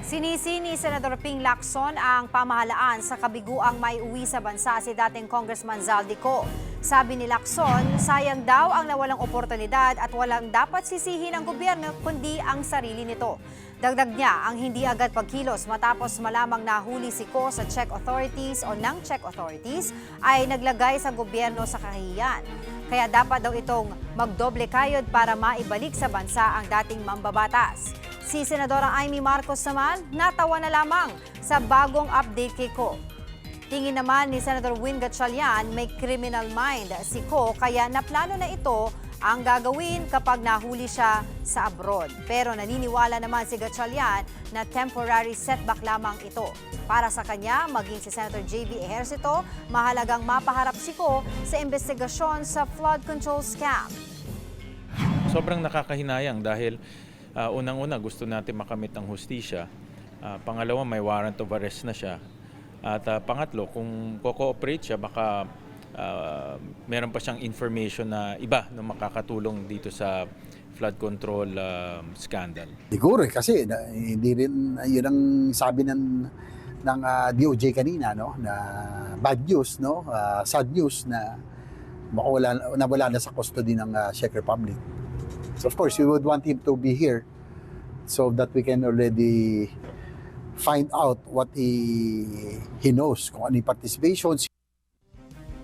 Sinisi ni Senador Ping Lacson ang pamahalaan sa kabiguang maiuwi sa bansa si dating Congressman Zaldico. Sabi ni Lacson, sayang daw ang nawalang oportunidad at walang dapat sisihin ng gobyerno kundi ang sarili nito. Dagdag niya, ang hindi agad pagkilos matapos malamang nahuli si Ko sa Czech authorities o ng Czech authorities ay naglagay sa gobyerno sa kahihiyan. Kaya dapat daw itong magdoble kayod para maibalik sa bansa ang dating mambabatas. Si Senadora Amy Marcos naman, natawa na lamang sa bagong update kay Ko. Tingin naman ni Senator Win Gatchalian may criminal mind si Ko kaya naplano na ito ang gagawin kapag nahuli siya sa abroad. Pero naniniwala naman si Gatchalian na temporary setback lamang ito. Para sa kanya, maging si Senator J.B. Ejercito, mahalagang mapaharap si Ko sa investigasyon sa flood control scam. Sobrang nakakahinayang dahil unang-una gusto natin makamit ang hustisya. Pangalawa, may warrant of arrest na siya. At pangatlo, kung co-cooperate siya, baka meron pa siyang information na iba na makakatulong dito sa flood control scandal. Siguro kasi hindi rin yun ang sabi ng DOJ kanina, no, na bad news, no, sad news na nawala na sa custody ng Czech Republic. So of course we would want him to be here so that we can already find out what he knows, kung ano yung participation.